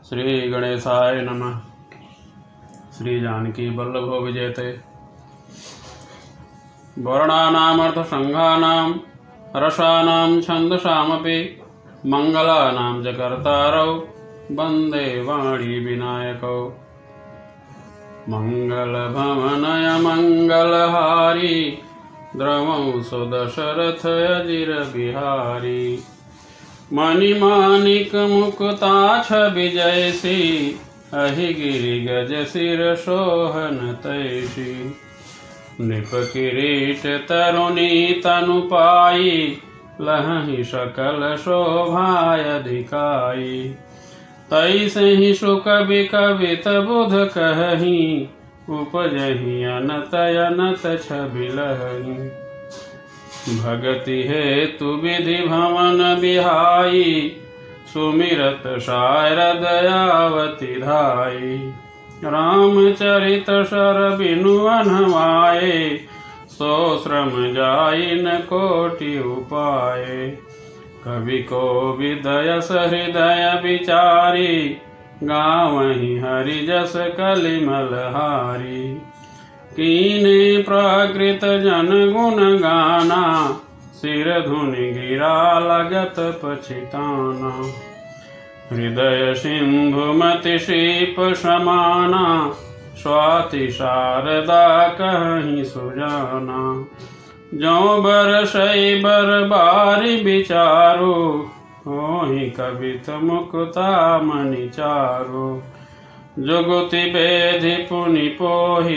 श्री गणेशाय नमः। श्री जानकी वल्लभो विजयते। वर्णानामर्थसंघानां रसानां छन्दसामपि मंगलानां च कर्तारौ वन्दे वाणी विनायकौ। मंगलभवनय मंगलहारी द्रवौ सुदशरथ अजिर बिहारी। मणिमाणिक मुकुताक्ष विजयसी अहि गिरि गज सिर सोहन तैसी। नृप किरीट तरुणी तनु पाई लहहि सकल शोभाय अधिकाई। तैसे ही सुख कवित बुध कहही उपजहि अनत अनत छवि लहही। भगति हेतु विधि भवन बिहाई सुमिरत सार दयावती धाई। रामचरित सर बिनु अनवाए सो श्रम जाई न कोटि उपाय। कवि को विदयस हृदय विचारी गावहि हरि जस कलिमल हारी। कीने प्राकृत जन गुण गाना सिर धुनि गिरा लगत पछिताना। हृदय सिंधु मति शीप समाना स्वाति शारदा कहीं सुजाना। जो बरसई बरबारी विचारो होहि कवित मुक्ता मणि चारो। जुगति बेधि पुनि पोहि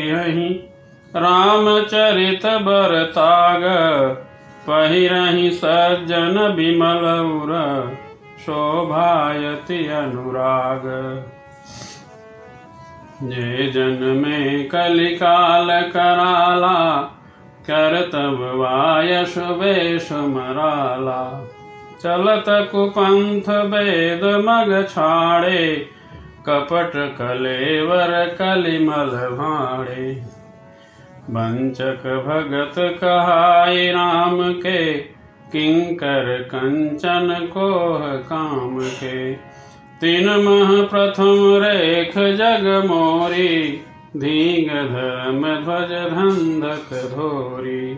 रामचरित बरताग। पहिरहि सज्जन बिमल उर शोभायति अनुराग। जे जन में कलिकाल कराला करतब वायस वेश मराला। चलत कुपंथ वेद मग छाड़े कपट कलेवर कलिमल भाड़े। वंचक भगत कहाई राम के किंकर कंचन कोह काम के। तीन मह प्रथम रेख जग मोरी धींग धर्म ध्वज धंधक धोरी।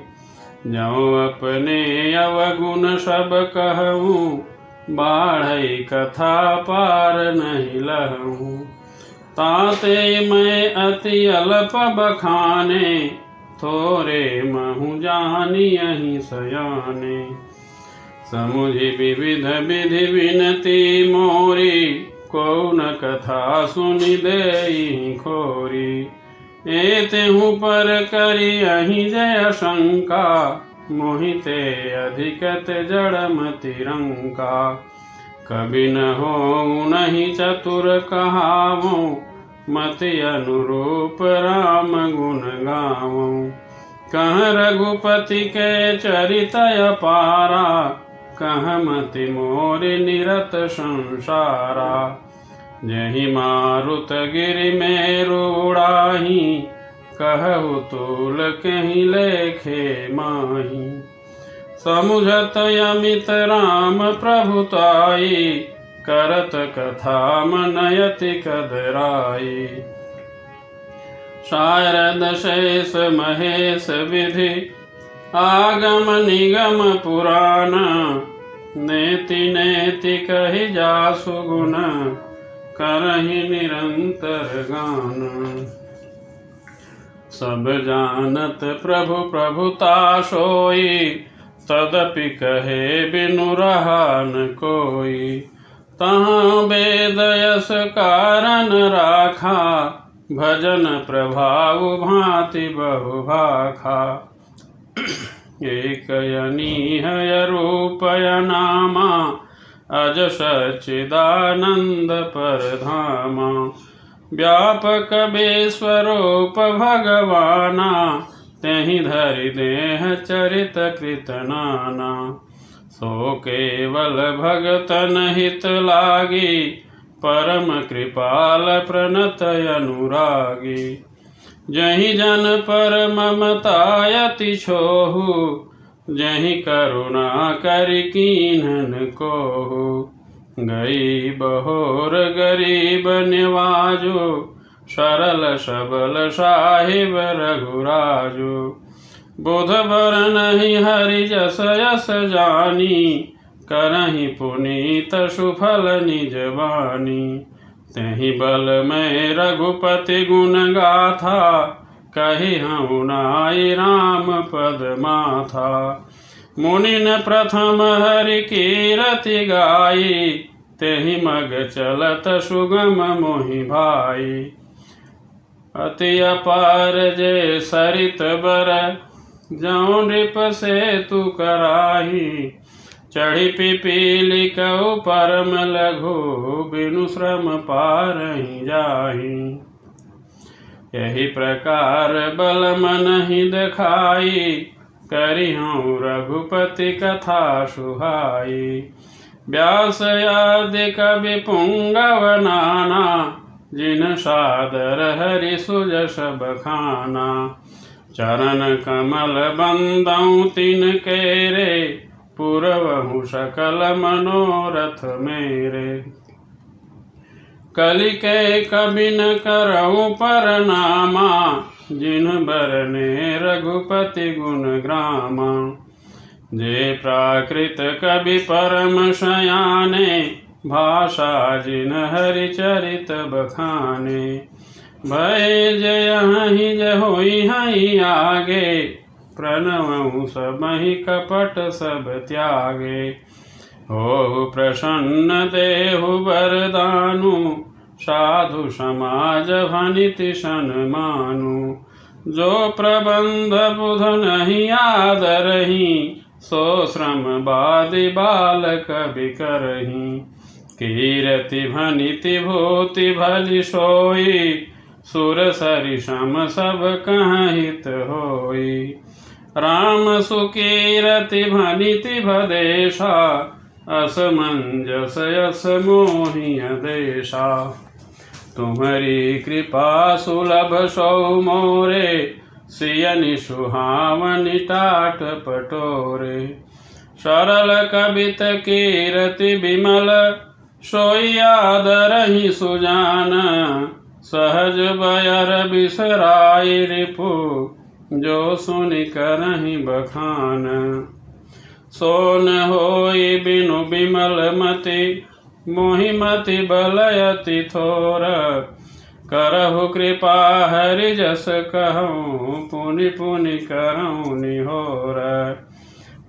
जो अपने अवगुण सब कहूँ बाढ़ई कथा पार नहीं लहूँ। ताते मैं अति अल्प बखाने थोरे महु जानी यही सयाने। समुझि विविध विधि विनती मोरी कौन कथा सुनि देई खोरी। एतेहु पर करी अहि जय शंका मोहिते अधिकत जड़मति रंका। कभी न हो नहीं चतुर कहावो मति अनुरूप राम गुण गावो। कह रघुपति के चरित अपारा कह मति मोर निरत संसारा। जहि मारुत गिरि मेरु उड़ाही कहु तूल कहीं लेखे माही। समुझत अमित राम प्रभुताई करत कथा मनयति कदराई। शारद शेष महेश विधि आगम निगम पुराण। नेति नेति कहि जासु गुण करहि निरंतर गान। सब जानत प्रभु प्रभुता सोई तदपि कहे बिनु रहा न कोई। तहाँ वेद यस कारण राखा भजन प्रभाव भांति बहु भाखा। एक अनीहय रूपय नामा अज सच्चिदानंद परधामा। व्यापक विश्वरूप भगवाना तेहि धरि देह चरित कृत नाना। सो केवल भगतन हित लागी परम कृपाल प्रणत अनुरागी। जहि जन पर ममतायति छोहु जहि करुणा करि कीन्हन कोहु। गई बहोर गरीब निवाजो, सरल सबल साहिब रघुराजो। बुध बर नहीं हरि जस यस जानी, करहि पुनीत सुफल निज बानी। तेहि बल में रघुपति गुण गाथा, कहि हूँ नाई राम पद माथा। मुनिन प्रथम हरि कीरति गाई, तेहि मग चलत सुगम मोहि भाई। अति अपार जे सरित बर, जौं नृप सेतु कराही। चढ़ी पिपीली कहु परम लघु, बिनु श्रम पारहि जाहि। यही प्रकार बल मन ही दिखाई, करिहूँ रघुपति कथा सुहाई। व्यास आदि कवि पुंगव नाना, जिन सादर हरि सुजस बखाना। चरण कमल बंदौ तिन केरे, पुरवहु सकल मनोरथ मेरे। कलि के कबि न करऊँ परनामा, जिन बरने रघुपति गुण ग्रामा। जे प्राकृत कवि परम सयाने, भाषा जिन हरि चरित बखाने। भय जयहि जहोई हई आगे, प्रणवहु सबहि कपट सब त्यागे। हो प्रसन्न देहु वरदानु, साधु समाज भनिति सन्मानु। जो प्रबंध बुध नहीं आदरहि, सो श्रम बादि बाल कवि करहि। कीरति भनिति भूति भलि सोई, सुर सरि सम सब कहाँ हित होई। राम सुकीरति भनिति भदेशा, असमंजस यस मोहि अदेशा। तुम्हारी कृपा सुलभ सौ मोरे, सियनि सुहावनि टाट पटोरे। सरल कबित कीरति बिमल, सोई आदरहि सुजान। सहज बयर बिसराई रिपु, जो सुनि करहि बखान। सोन होई बिनु बिमल मति, मोहि मति बलयति थोर। करहु कृपा हरि जस कहूँ, पुनि पुनि करऊँ निहोर।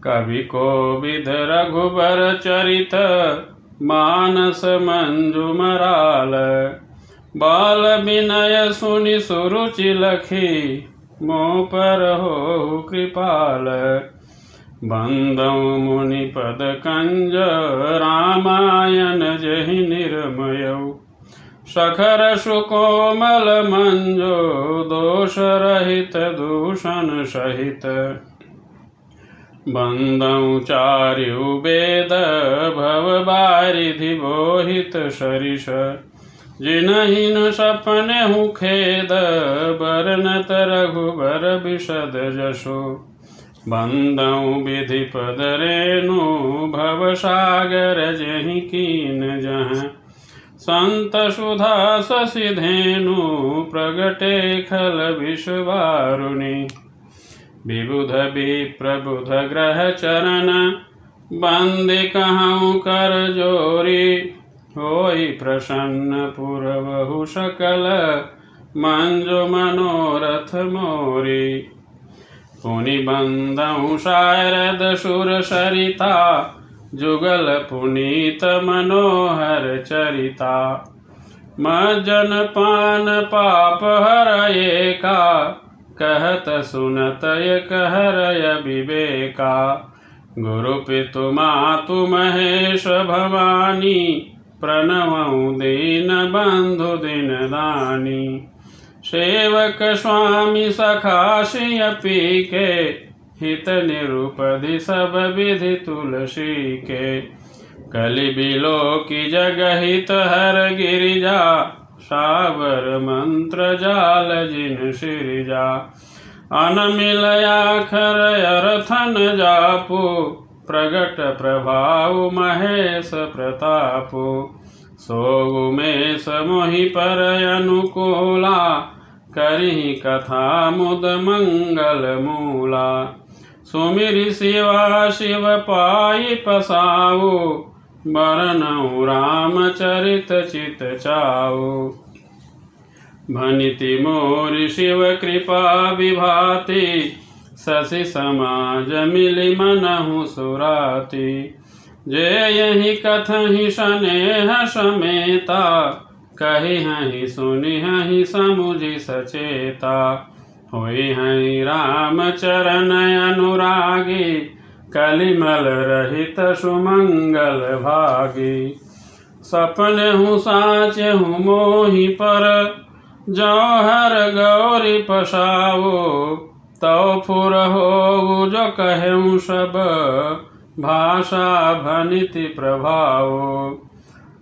कवि कोविद रघुबर चरित, मानस मंजु मराल। बाल विनय सुनि सुरुचि लखी, मोह पर हो कृपाल। बंदौ मुनि पद कंज, रामायण जहि निर्मयौ। सखर सुकोमल मंजो, दोष रहित दूषण सहित। बंदौ चार्यु वेद, भव बारिधि बोहित सरिस। जिनहिन सपनेहु खेद, बरनत रघुबर बिशद जसो। बंदौ विधि पद रेणु, भव सागर जहि कीन जहाँ। संत सुधा शशि धेनु, प्रगटे खल विश्ववारुणि। विबुध विप्रबुध ग्रह चरण, बंदि कहूँ कर जोरी। होई प्रसन्न पुरवहु सकल, मंजु मनोरथ मोरी। पुनि बंदौ शारद सुर सरिता, जुगल पुनीत मनोहर चरिता। मज्जन पान पाप हरये का, कहत सुनत एक हरय विवेका। गुरु पितु मातु महेश भवानी, प्रणवं दीन बंधु दिन दानी। सेवक स्वामी सखा सिय पी के, हित निरुपधि सब विधि तुलसी के। कलि बिलो की जग हित हर गिरिजा, सावर मंत्र जाल जिन सिरिजा। अनमिल आखर अरथन जापू, प्रगट प्रभाव महेश प्रतापो। सो उमेश मोहि पर अनुकूला, करिहि कथा मुद मंगल मूला। सुमिरि शिवा शिव पाई पसाओ, बरनउँ रामचरित चित चाओ। भनिति मोर शिव कृपा विभाति, शशि समाज मिलि मनहु सुराति। जे यही कथहि स्नेह समेता, कहिहि सुनिहि समुझि सचेता। होइहि राम चरण अनुरागी, कलिमल रहित सुमंगल भागी। सपनेहु साचेहु मोहि पर, जौहर गौरी पसाओ। तौ फुर होउ जो कहेउ सब, भाषा भनिति प्रभाओ।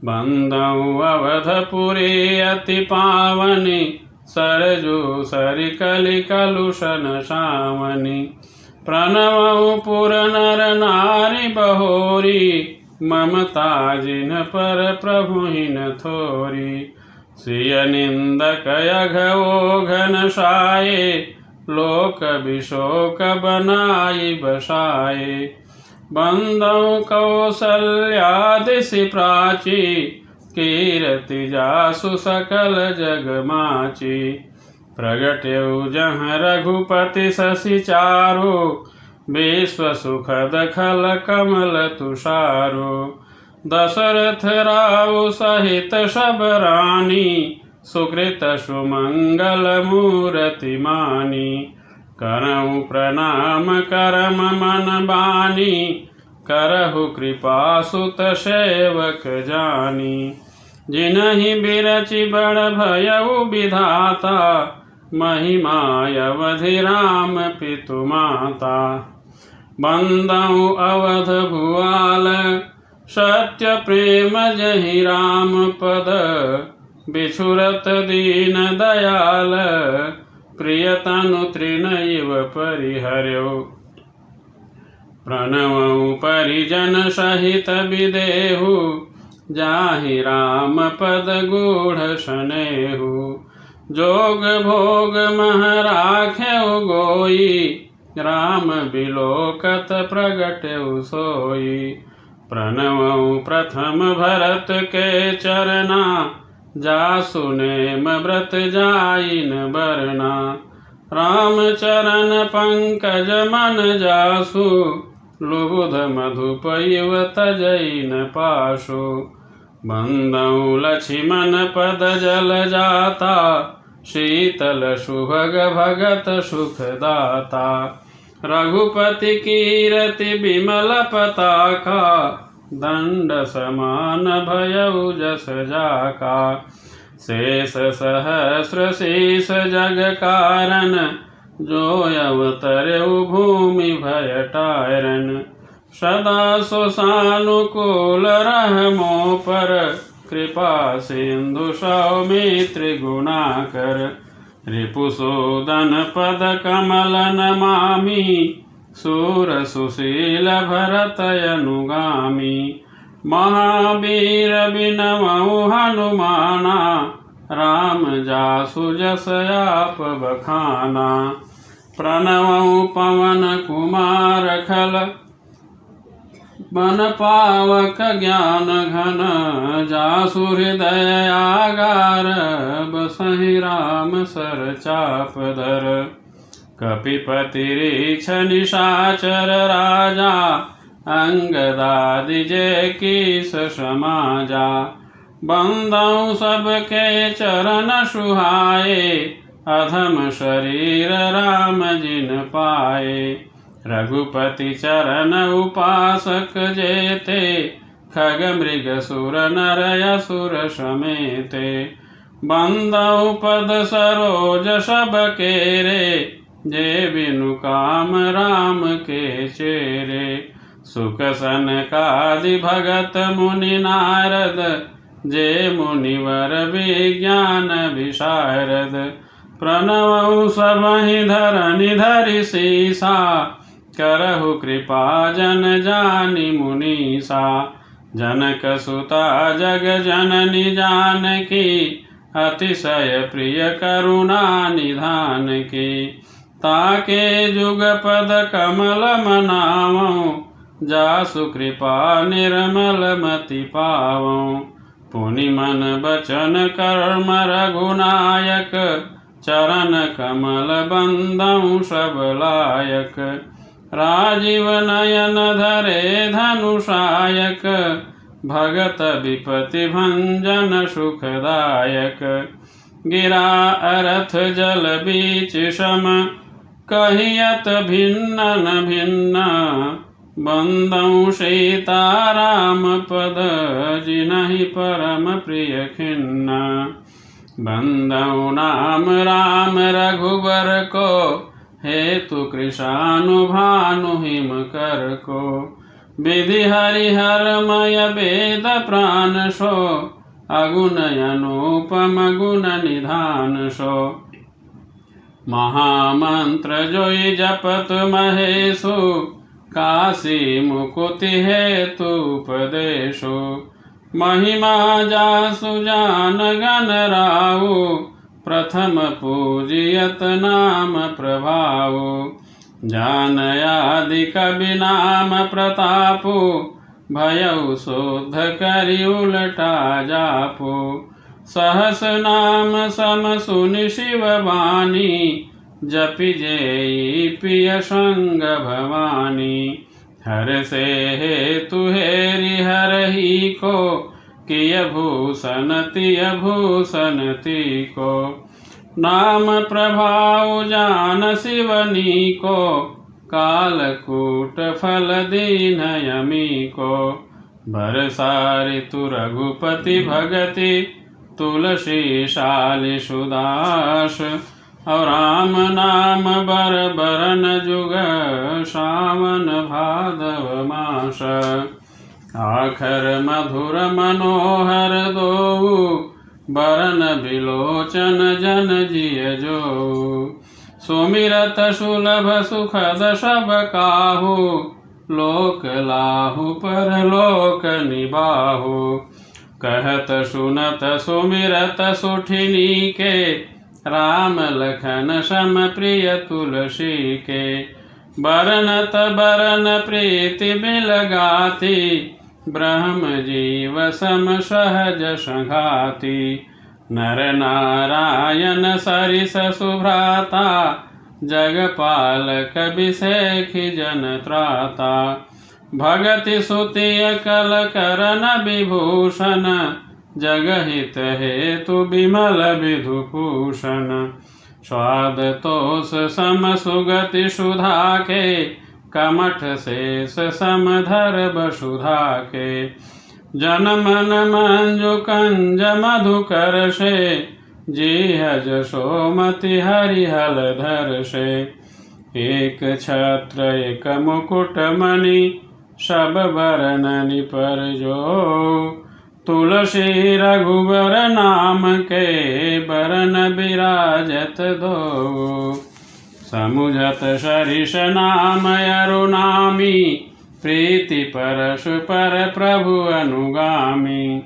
बंदउ अवधपुरी अति पावनी, सरजू सरिकलि कलुषन सावनी। प्रणवउ पुर नर नारी बहोरी, ममता जिन पर प्रभुहिन थोरी। सिय निंदक अघओ घन साये, लोक विशोक बनाई बसाए। बंदउ कौसल्यादिसि प्राची, कीरति जासु सकल जग माची। प्रगटेउ जहाँ रघुपति शशि चारु, विश्व सुखद खल कमल तुषारो। दशरथ राउ सहित सब रानी, सुकृत सुमंगल मूरति मानी। करऊँ प्रणाम करम मन बानी, करहु कृपा सुत सेवक जानी। जिनहि बिरचि बड़ भयउ विधाता, महिमा अवधि राम पितु माता। बंदउ अवध भुआल, सत्य प्रेम जहि राम पद। बिछुरत दीन दयाल, प्रिय तनु तृणइव परिहर्यो। प्रणवउ परिजन सहित विदेहु, जाहि राम पद गूढ़ सनेहु। जोग भोग मह राखेउ गोई, राम बिलोकत प्रगटेउ सोई। प्रणवउ प्रथम भरत के चरना, जासु नेम व्रत जाइन बरना। राम चरण पंकज मन जासु, लुबुध मधुप इव तजई न पासु। बंदउ लक्ष्मण पद जल जाता, शीतल सुभग भगत सुख दाता। रघुपति कीरति विमल पताका, दंड समान भयउ जस जाका। शेष सहस्र शीस जग कारण, जो अवतरउ भूमि भय टारन। सदा सो सानुकूल रह मो पर, कृपा सिंधु सौमित्र गुणाकर। रिपुसूदन पद कमल नमामि, सूर सुशील भरत अनुगामी। महावीर बिनवउ हनुमाना, राम जासु जस आप बखाना। प्रणवउ पवन कुमार खल, मन पावक ज्ञान घन। जासु हृदय आगार, बसहि राम सर चाप धर। कपिपति रीछ निशाचर राजा, अंगदादि जे कीस समाजा। बंदउ सबके चरण सुहाए, अधम शरीर राम जिन पाए। रघुपति चरण उपासक जेते, खग मृग सुर नर असुर समेते। बंदउ पद सरोज सब केरे, जे बिनु काम राम के चेरे। सुख सनकादि भगत मुनि नारद, जे मुनिवर विज्ञान विशारद। प्रणवउ सबहि धरनि धरि सीसा, करहु कृपा जन जानि मुनीसा। जनक सुता जग जननी जानकी, अतिशय प्रिय करुणा निधान की। ताके जुगपद कमल मनावऊँ, जासु कृपा निर्मल मति पावऊँ। पुनि मन बचन कर्म रघुनायक, चरण कमल बंदऊँ सब लायक। राजीव नयन धरे धनुषायक, भगत विपति भंजन सुखदायक। गिरा अरथ जल बीच सम, कहियत भिन्न भिन्न। बंदऊँ सीताराम पद, जिनहि परम प्रिय खिन्न। बंदऊँ नाम राम रघुबर को, हेतु कृशानुभानु हिम कर को। विधि हरिहरमय वेद प्राण सो, अगुण अनुपम गुण निधान सो। महामंत्र जोई जपत महेशु, काशी मुकुति हेतु उपदेशु। महिमा जासु जान गण राउ, प्रथम पूजियत नाम प्रभाउ। जान आदि कवि नाम प्रतापु, भयउ शोध करि उलटा जापु। सहस नाम सम सुनि शिव वाणी, जपि जेई पिय संग भवानी। हर से हेतु हेरि हरहि को, किय भूषण तिय भूषण तिको। नाम प्रभाव जान शिवनी को, कालकूट फल दीन यमी को। बरसा ऋतु रघुपति भगति, तुलसी शाली सुदास। और राम नाम बर बरन जुग, सावन भादव मास। आखर मधुर मनोहर दोऊ, बरन बिलोचन जन जिय जो। सुमिरत सुलभ सुखद सब काहू, लोक लाहू परलोक निबाहू। कहत सुनत सुमिरत सुठिनी के, राम लखन सम प्रिय तुलसी के। बरनत बरन प्रीति बिल गाती, ब्रह्म जीव सम सहज संघाती। नर नारायण सरिस सुभ्राता, जगपालक बिसेखि जन त्राता। भगति सुतिय कल करन विभूषण, जगहित हेतु विमल विधुभूषण। स्वाद तोष सम सुगति सुधा के, कमठ शेष सम धर वसुधा के। जन मन मंजु कंज मधुकर से, जीह जसोमति हरिहल धर से। एक छत्र एक मुकुट मणि, सब बरननि पर जो। तुलसी रघुबर नाम के, बरन बिराजत दो। समुझत सरिस नाम अरुनामी, प्रीति परशु पर प्रभु अनुगामी।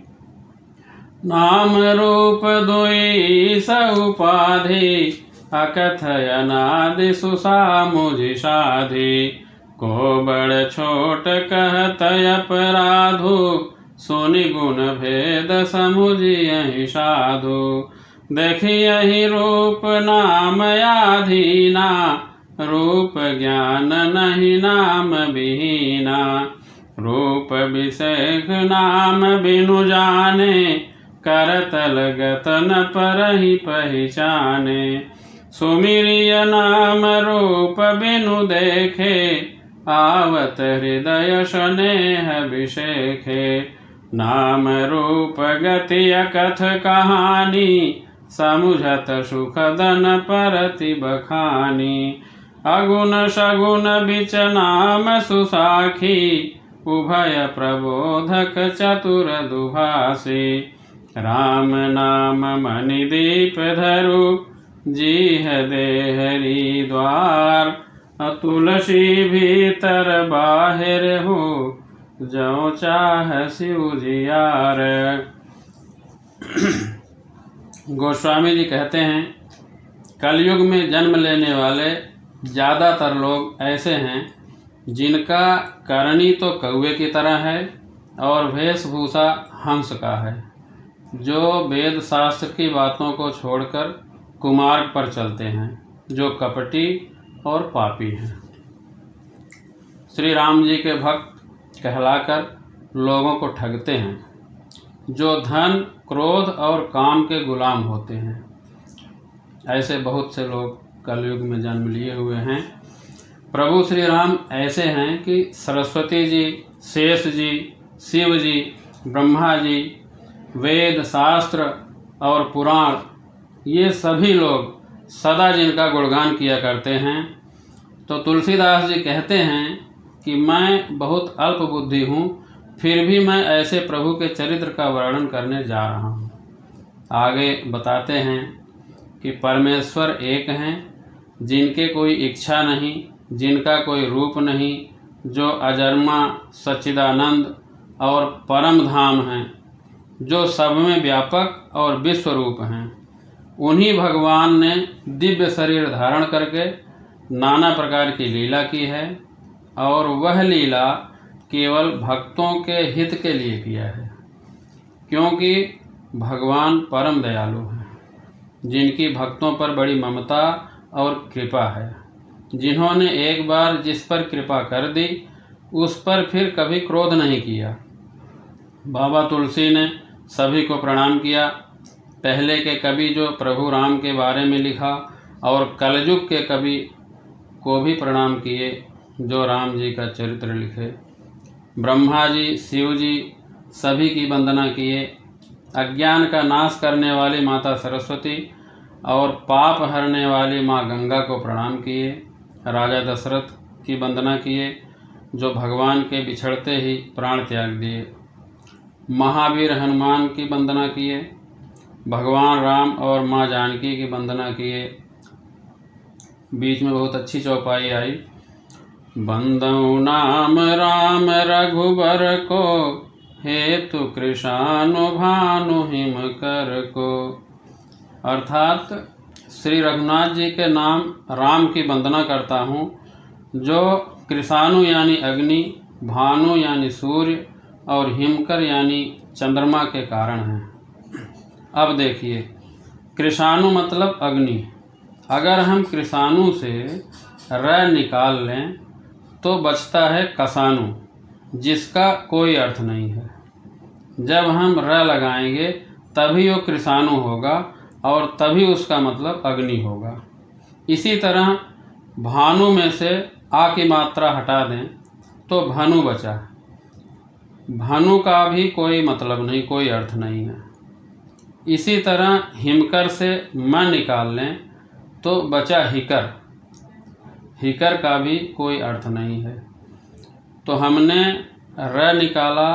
नाम रूप दुई सउपाधि, अकथयनादि सुसामुझि साधि। को बड़ छोट कहत अपराधु, सुनि गुण भेद समुझियहि साधु। देखियहि रूप नाम आधीना, रूप ज्ञान नहीं नाम विहीना। रूप विषेक नाम बिनु जाने, करतल गतन परहि पहिचाने। सुमिरिय नाम रूप बिनु देखे, आवत हृदय स्नेह विषेखे। नाम रूप गति अकथ कहानी, समुझत सुखदन परति बखानी। अगुण सगुण बिच नाम सुसाखी, उभय प्रबोधक चतुर दुभाषी। राम नाम मणि दीप धरु, जीह देहरी द्वार। तुलसी भीतर बाहिर हो, जो चाह शिव जियार। गोस्वामी जी कहते हैं, कलयुग में जन्म लेने वाले ज़्यादातर लोग ऐसे हैं जिनका करनी तो कौवे की तरह है और वेशभूषा हंस का है, जो वेद शास्त्र की बातों को छोड़कर कुमार्ग पर चलते हैं, जो कपटी और पापी हैं। श्री राम जी के भक्त कहलाकर लोगों को ठगते हैं, जो धन, क्रोध और काम के गुलाम होते हैं। ऐसे बहुत से लोग कलयुग में जन्म लिए हुए हैं। प्रभु श्री राम ऐसे हैं कि सरस्वती जी, शेष जी, शिव जी, ब्रह्मा जी, वेद शास्त्र और पुराण, ये सभी लोग सदा जिनका गुणगान किया करते हैं। तो तुलसीदास जी कहते हैं कि मैं बहुत अल्प बुद्धि हूँ, फिर भी मैं ऐसे प्रभु के चरित्र का वर्णन करने जा रहा हूँ। आगे बताते हैं कि परमेश्वर एक हैं, जिनके कोई इच्छा नहीं, जिनका कोई रूप नहीं, जो अजन्मा, सच्चिदानंद और परम धाम हैं, जो सब में व्यापक और विश्व रूप हैं। उन्हीं भगवान ने दिव्य शरीर धारण करके नाना प्रकार की लीला की है, और वह लीला केवल भक्तों के हित के लिए किया है, क्योंकि भगवान परम दयालु हैं, जिनकी भक्तों पर बड़ी ममता और कृपा है। जिन्होंने एक बार जिस पर कृपा कर दी, उस पर फिर कभी क्रोध नहीं किया। बाबा तुलसी ने सभी को प्रणाम किया। पहले के कवि जो प्रभु राम के बारे में लिखा, और कलयुग के कवि को भी प्रणाम किए, जो राम जी का चरित्र लिखे। ब्रह्मा जी, शिव जी सभी की वंदना किए। अज्ञान का नाश करने वाली माता सरस्वती और पाप हरने वाली माँ गंगा को प्रणाम किए। राजा दशरथ की वंदना किए, जो भगवान के बिछड़ते ही प्राण त्याग दिए। महावीर हनुमान की वंदना किए। भगवान राम और माँ जानकी की वंदना किए। बीच में बहुत अच्छी चौपाई आई, बंदौ नाम राम रघुबर को, हेतु कृशानु भानु हिम कर को। अर्थात श्री रघुनाथ जी के नाम राम की वंदना करता हूँ, जो कृशानु यानी अग्नि, भानु यानी सूर्य और हिमकर यानी चंद्रमा के कारण हैं। अब देखिए, कृशानु मतलब अग्नि। अगर हम कृशानु से र निकाल लें तो बचता है कसानु, जिसका कोई अर्थ नहीं है। जब हम र लगाएंगे तभी वो कृशानु होगा, और तभी उसका मतलब अग्नि होगा। इसी तरह भानु में से आ की मात्रा हटा दें तो भानु बचा। भानु का भी कोई मतलब नहीं, कोई अर्थ नहीं है। इसी तरह हिमकर से म निकाल लें तो बचा हिकर। हिकर का भी कोई अर्थ नहीं है। तो हमने र निकाला,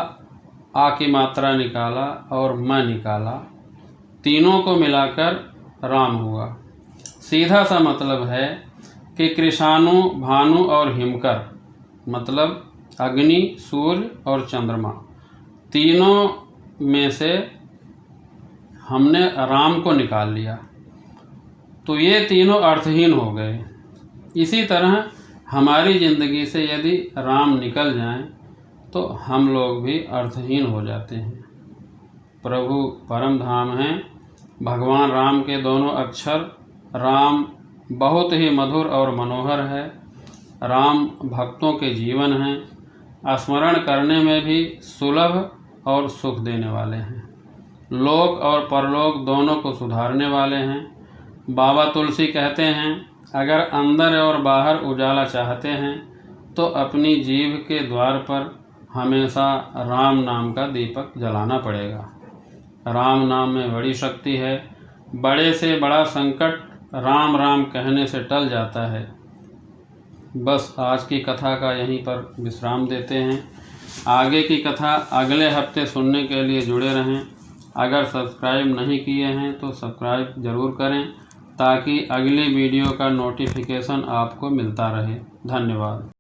आ की मात्रा निकाला और म निकाला, तीनों को मिलाकर राम हुआ। सीधा सा मतलब है कि कृशानु, भानु और हिमकर मतलब अग्नि, सूर्य और चंद्रमा, तीनों में से हमने राम को निकाल लिया, तो ये तीनों अर्थहीन हो गए। इसी तरह हमारी ज़िंदगी से यदि राम निकल जाएं तो हम लोग भी अर्थहीन हो जाते हैं। प्रभु परम धाम हैं। भगवान राम के दोनों अक्षर राम बहुत ही मधुर और मनोहर है। राम भक्तों के जीवन हैं। स्मरण करने में भी सुलभ और सुख देने वाले हैं। लोक और परलोक दोनों को सुधारने वाले हैं। बाबा तुलसी कहते हैं, अगर अंदर और बाहर उजाला चाहते हैं तो अपनी जीभ के द्वार पर हमेशा राम नाम का दीपक जलाना पड़ेगा। राम नाम में बड़ी शक्ति है। बड़े से बड़ा संकट राम राम कहने से टल जाता है। बस आज की कथा का यहीं पर विश्राम देते हैं। आगे की कथा अगले हफ्ते सुनने के लिए जुड़े रहें। अगर सब्सक्राइब नहीं किए हैं तो सब्सक्राइब ज़रूर करें ताकि अगली वीडियो का नोटिफिकेशन आपको मिलता रहे। धन्यवाद।